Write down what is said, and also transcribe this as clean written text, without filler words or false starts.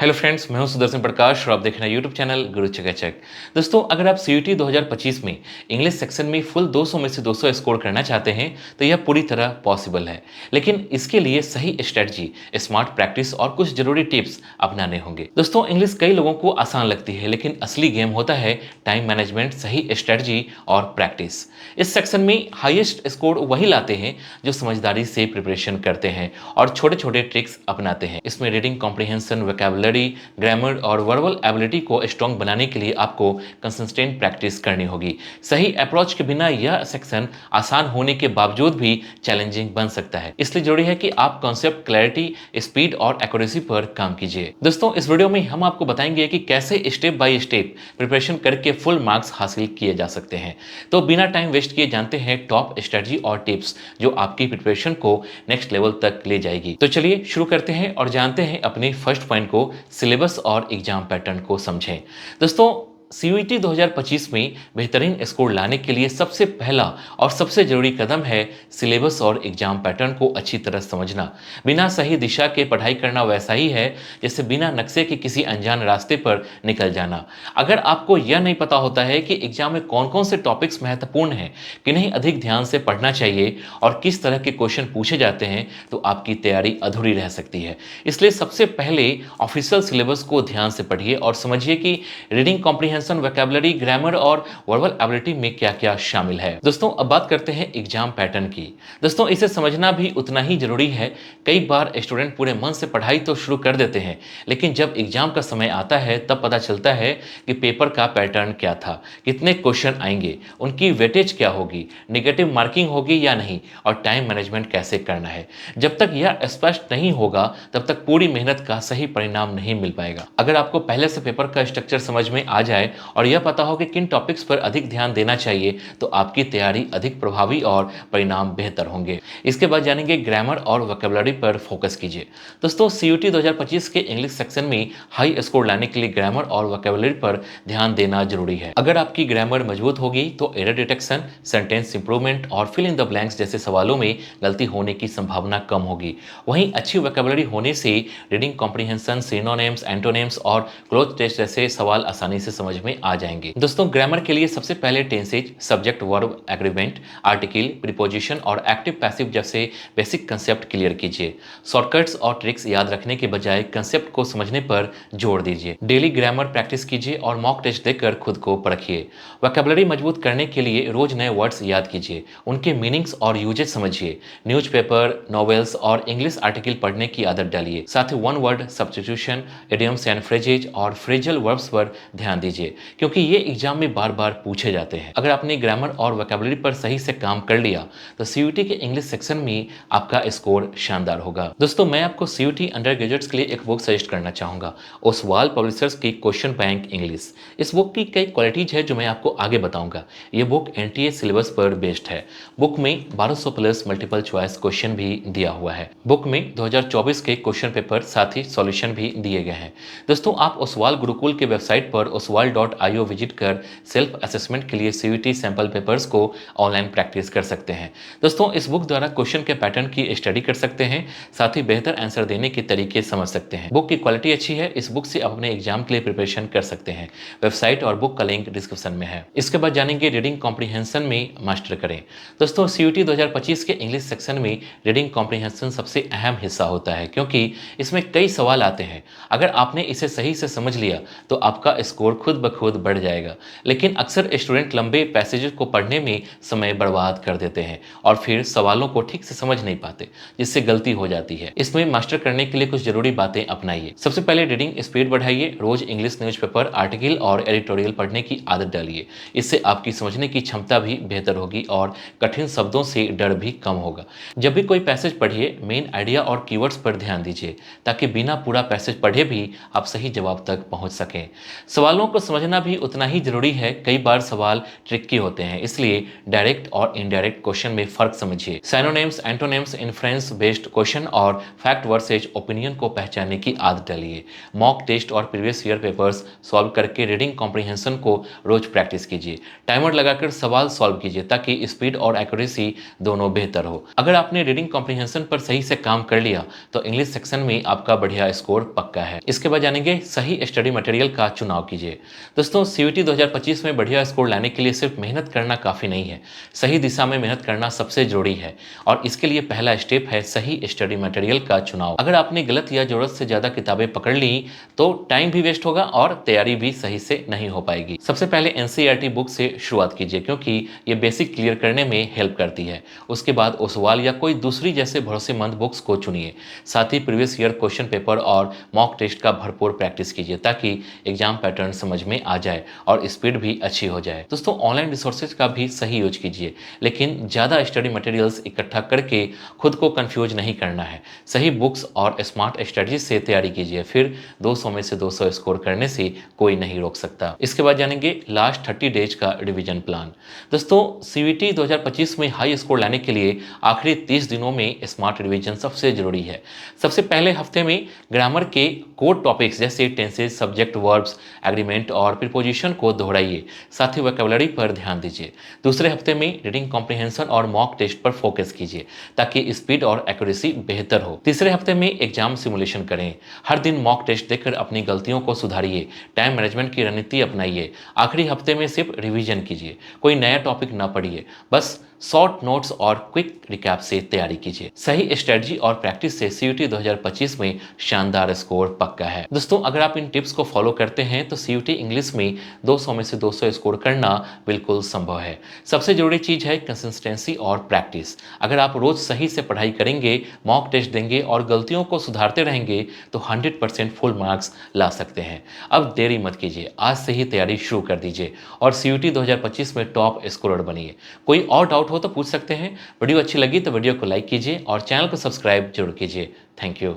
Hello friends, मैं हूं सुदर्शन प्रकाश और आप देख रहे हैं यूट्यूब चैनल गुरु चकाचक। दोस्तों, अगर आप सीयूटी 2025 में इंग्लिश सेक्शन में फुल 200 में से 200 स्कोर करना चाहते हैं तो यह पूरी तरह पॉसिबल है। लेकिन इसके लिए सही स्ट्रेटजी, स्मार्ट प्रैक्टिस और कुछ जरूरी टिप्स अपनाने होंगे। दोस्तों, इंग्लिश कई लोगों को आसान लगती है, लेकिन असली गेम होता है टाइम मैनेजमेंट, सही स्ट्रेटजी और प्रैक्टिस। इस सेक्शन में हाईएस्ट स्कोर वही लाते हैं जो समझदारी से प्रिपरेशन करते हैं और छोटे छोटे ट्रिक्स अपनाते हैं। इसमें रीडिंग कॉम्प्रिहेंशन, वोकैबुलरी, ग्रामर और वर्बल एबिलिटी को स्ट्रॉन्ग बनाने के लिए आपको कंसिस्टेंट प्रैक्टिस करनी होगी। सही अप्रोच के बिना यह सेक्शन आसान होने के बावजूद भी चैलेंजिंग बन सकता है। इसलिए जरूरी है कि आप कॉन्सेप्ट क्लैरिटी, स्पीड और एक्यूरेसी पर काम कीजिए। दोस्तों, इस वीडियो में हम आपको बताएंगे कि कैसे स्टेप बाय स्टेप प्रिपरेशन करके फुल मार्क्स हासिल किए जा सकते हैं। तो बिना टाइम वेस्ट किए जानते हैं टॉप स्ट्रेटजी और टिप्स जो आपकी प्रिपरेशन को नेक्स्ट लेवल तक ले जाएगी। तो चलिए शुरू करते हैं और जानते हैं अपने फर्स्ट पॉइंट को, सिलेबस और एग्जाम पैटर्न को समझें। दोस्तों, सीयूईटी 2025 में बेहतरीन स्कोर लाने के लिए सबसे पहला और सबसे जरूरी कदम है सिलेबस और एग्जाम पैटर्न को अच्छी तरह समझना। बिना सही दिशा के पढ़ाई करना वैसा ही है जैसे बिना नक्शे के किसी अनजान रास्ते पर निकल जाना। अगर आपको यह नहीं पता होता है कि एग्जाम में कौन कौन से टॉपिक्स महत्वपूर्ण हैं, किन्हें अधिक ध्यान से पढ़ना चाहिए और किस तरह के क्वेश्चन पूछे जाते हैं, तो आपकी तैयारी अधूरी रह सकती है। इसलिए सबसे पहले ऑफिशियल सिलेबस को ध्यान से पढ़िए और समझिए कि रीडिंग कॉम्प्रिहेंशन, वोकैबुलरी, ग्रामर और वर्बल एबिलिटी में क्या क्या शामिल है। दोस्तों, अब बात करते हैं एग्जाम पैटर्न की। दोस्तों, इसे समझना भी उतना ही जरूरी है। कई बार स्टूडेंट पूरे मन से पढ़ाई तो शुरू कर देते हैं, लेकिन जब एग्जाम का समय आता है तब पता चलता है कि पेपर का पैटर्न क्या था, कितने क्वेश्चन आएंगे, उनकी वेटेज क्या होगी, नेगेटिव मार्किंग होगी या नहीं, और टाइम मैनेजमेंट कैसे करना है। जब तक यह स्पष्ट नहीं होगा तब तक पूरी मेहनत का सही परिणाम नहीं मिल पाएगा। अगर आपको पहले से पेपर का स्ट्रक्चर समझ में आ जाए और यह पता हो कि किन टॉपिक्स पर अधिक ध्यान देना चाहिए, तो आपकी तैयारी अधिक प्रभावी और परिणाम बेहतर होंगे। इसके बाद जानेंगे ग्रामर और वोकैबुलरी पर फोकस कीजिए। दोस्तों, सीयूटी 2025 के इंग्लिश सेक्शन में हाई स्कोर लाने के लिए ग्रामर और वोकैबुलरी पर ध्यान देना जरूरी है। अगर आपकी ग्रामर मजबूत होगी तो एरर डिटेक्शन, सेंटेंस इंप्रूवमेंट और फिल इन द ब्लैंक्स जैसे सवालों में गलती होने की संभावना कम होगी। वहीं अच्छी वोकैबुलरी होने से रीडिंग कॉम्प्रिहेंशन, सिनोनिम्स, एंटोनिम्स और क्लोज टेस्ट जैसे सवाल आसानी से समझ में आ जाएंगे। दोस्तों, ग्रामर के लिए सबसे पहले tenses, subject, verb, agreement, article, preposition और एक्टिव पैसिव जैसे बेसिक कंसेप्ट क्लियर कीजिए। शॉर्टकट्स और ट्रिक्स याद रखने के बजाय कंसेप्ट को समझने पर जोर दीजिए। डेली ग्रामर प्रैक्टिस कीजिए और मॉक टेस्ट देकर खुद को परखिए। वोकैबुलरी मजबूत करने के लिए रोज नए वर्ड्स याद कीजिए, उनके मीनिंग्स और यूजेज समझिए। न्यूज़पेपर, नॉवेल्स और इंग्लिश आर्टिकल पढ़ने की आदत डालिए। साथ ही one word substitution, idioms and phrases और फ्रेजल वर्ब्स पर ध्यान दीजिए, क्योंकि ये एग्जाम में बार बार पूछे जाते हैं। अगर आपने ग्रामर और वोकैबुलरी पर सही से काम कर लिया तो सीयूटी के इंग्लिश सेक्शन में आपका स्कोर शानदार होगा। दोस्तों, मैं आपको सीयूटी अंडर ग्रेजुएट्स के लिए एक बुक सजेस्ट करना चाहूंगा, ओसवाल पब्लिशर्स की क्वेश्चन बैंक इंग्लिश। इस बुक की कई क्वालिटीज है जो मैं आपको आगे बताऊंगा। ये बुक एनटीए सिलेबस पर बेस्ड है। बुक में 1200 प्लस मल्टीपल चॉइस क्वेश्चन भी दिया हुआ है। बुक में 2024 के क्वेश्चन पेपर साथ ही सॉल्यूशन भी दिए गए हैं। दोस्तों, आप ओसवाल गुरुकुल के वेबसाइट पर oswal.io विजिट कर सेल्फ असेसमेंट के लिए सीयूटी सैंपल पेपर्स को ऑनलाइन प्रैक्टिस कर सकते हैं। दोस्तों, इस बुक द्वारा क्वेश्चन के पैटर्न की स्टडी कर सकते हैं, साथ ही बेहतर आंसर देने के तरीके समझ सकते हैं। बुक की क्वालिटी अच्छी है। इस बुक से आप अपने एग्जाम के लिए प्रिपरेशन कर सकते हैं। वेबसाइट और बुक का लिंक डिस्क्रिप्शन में है। इसके बाद जानेंगे रीडिंग कॉम्प्रिहेंशन में मास्टर करें। दोस्तों, सीयूटी 2025 के इंग्लिश सेक्शन में रीडिंग कॉम्प्रिहेंशन सबसे अहम हिस्सा होता है, क्योंकि इसमें कई सवाल आते हैं। अगर आपने इसे सही से समझ लिया तो आपका स्कोर खुद ब खुद बढ़ जाएगा। लेकिन अक्सर स्टूडेंट लंबे पैसेजेस को पढ़ने में समय बर्बाद कर देते हैं और फिर सवालों को ठीक से समझ नहीं पाते, जिससे गलती हो जाती है। इसमें मास्टर करने के लिए कुछ जरूरी बातें अपनाइए। सबसे पहले रीडिंग स्पीड बढ़ाइए। रोज इंग्लिश न्यूज़पेपर, आर्टिकल और एडिटोरियल पढ़ने की आदत डालिए। इससे आपकी समझने की क्षमता भी बेहतर होगी और कठिन शब्दों से डर भी कम होगा। जब भी कोई पैसेज पढ़िए, मेन आइडिया और कीवर्ड्स पर ध्यान दीजिए, ताकि बिना पूरा पैसेज पढ़े भी आप सही जवाब तक पहुंच सकें। सवालों को समझना भी उतना ही जरूरी है। कई बार सवाल ट्रिकी होते हैं, इसलिए डायरेक्ट और इनडायरेक्ट क्वेश्चन में फर्क समझिए। Synonyms, antonyms, inference based question और फैक्ट वर्सेज ओपिनियन को पहचानने की आदत डालिए। मॉक टेस्ट और प्रीवियस ईयर पेपर्स सॉल्व करके रीडिंग कॉम्प्रिहेंशन को रोज प्रैक्टिस कीजिए। टाइमर लगाकर सवाल सॉल्व कीजिए ताकि स्पीड और एक्यूरेसी दोनों बेहतर हो। अगर आपने रीडिंग कॉम्प्रिहेंशन पर सही से काम कर लिया तो इंग्लिश सेक्शन में आपका बढ़िया स्कोर पक्का है। इसके बाद जानेंगे सही स्टडी मटेरियल का चुनाव कीजिए। दोस्तों, सीयूटी 2025 में बढ़िया स्कोर लाने के लिए सिर्फ मेहनत करना काफी नहीं है, सही दिशा में मेहनत करना सबसे जरूरी है। और इसके लिए पहला स्टेप है सही स्टडी मटेरियल का चुनाव। अगर आपने गलत या जरूरत से ज्यादा किताबें पकड़ ली तो टाइम भी वेस्ट होगा और तैयारी भी सही से नहीं हो पाएगी। सबसे पहले एनसीईआरटी बुक से शुरुआत कीजिए क्योंकि ये बेसिक क्लियर करने में हेल्प करती है। उसके बाद ओसवाल या कोई दूसरी जैसे भरोसेमंद बुक्स को चुनिए। साथ ही प्रीवियस ईयर क्वेश्चन पेपर और मॉक टेस्ट का भरपूर प्रैक्टिस कीजिए ताकि एग्जाम पैटर्न समझ में आ जाए और स्पीड भी अच्छी हो जाए। दोस्तों, ऑनलाइन रिसोर्सेज का भी सही यूज कीजिए, लेकिन ज़्यादा स्टडी मटेरियल्स इकट्ठा करके खुद को कंफ्यूज नहीं करना है। सही बुक्स और स्मार्ट स्ट्रेटजी से तैयारी कीजिए, फिर 200 में से 200 स्कोर करने से कोई नहीं रोक सकता। इसके बाद जानेंगे लास्ट 30 डेज का रिवीजन प्लान। दोस्तों, सीयूटी 2025 में हाई स्कोर लाने के लिए आखिरी 30 दिनों में स्मार्ट रिवीजन सबसे जरूरी है। सबसे पहले हफ्ते में ग्रामर के कोर टॉपिक्स जैसे टेंसेस, सब्जेक्ट, वर्ब्स, एग्रीमेंट और प्रीपोजिशन को दोहराइए। साथ ही वोकैबुलरी पर ध्यान दीजिए। दूसरे हफ्ते में रीडिंग कॉम्प्रिहेंशन और मॉक टेस्ट पर फोकस कीजिए ताकि स्पीड और एक्यूरेसी बेहतर हो। तीसरे हफ्ते में एग्जाम सिमुलेशन करें। हर दिन मॉक टेस्ट देकर अपनी गलतियों को सुधारिए। टाइम मैनेजमेंट की रणनीति अपनाइए। आखिरी हफ्ते में सिर्फ रिवीजन कीजिए, कोई नया टॉपिक ना पढ़िए, बस शॉर्ट नोट्स और क्विक रिकैप से तैयारी कीजिए। सही स्ट्रेटजी और प्रैक्टिस से सीयूटी 2025 में शानदार स्कोर पक्का है। दोस्तों, अगर आप इन टिप्स को फॉलो करते हैं तो सीयूटी इंग्लिश में 200 में से 200 स्कोर करना बिल्कुल संभव है। सबसे जरूरी चीज है कंसिस्टेंसी और प्रैक्टिस। अगर आप रोज सही से पढ़ाई करेंगे, मॉक टेस्ट देंगे और गलतियों को सुधारते रहेंगे तो 100% फुल मार्क्स ला सकते हैं। अब देरी मत कीजिए, आज से ही तैयारी शुरू कर दीजिए और सीयूटी 2025 में टॉप स्कोरर बनिए। कोई और डाउट हो तो पूछ सकते हैं। वीडियो अच्छी लगी तो वीडियो को लाइक कीजिए और चैनल को सब्सक्राइब जरूर कीजिए। Thank you.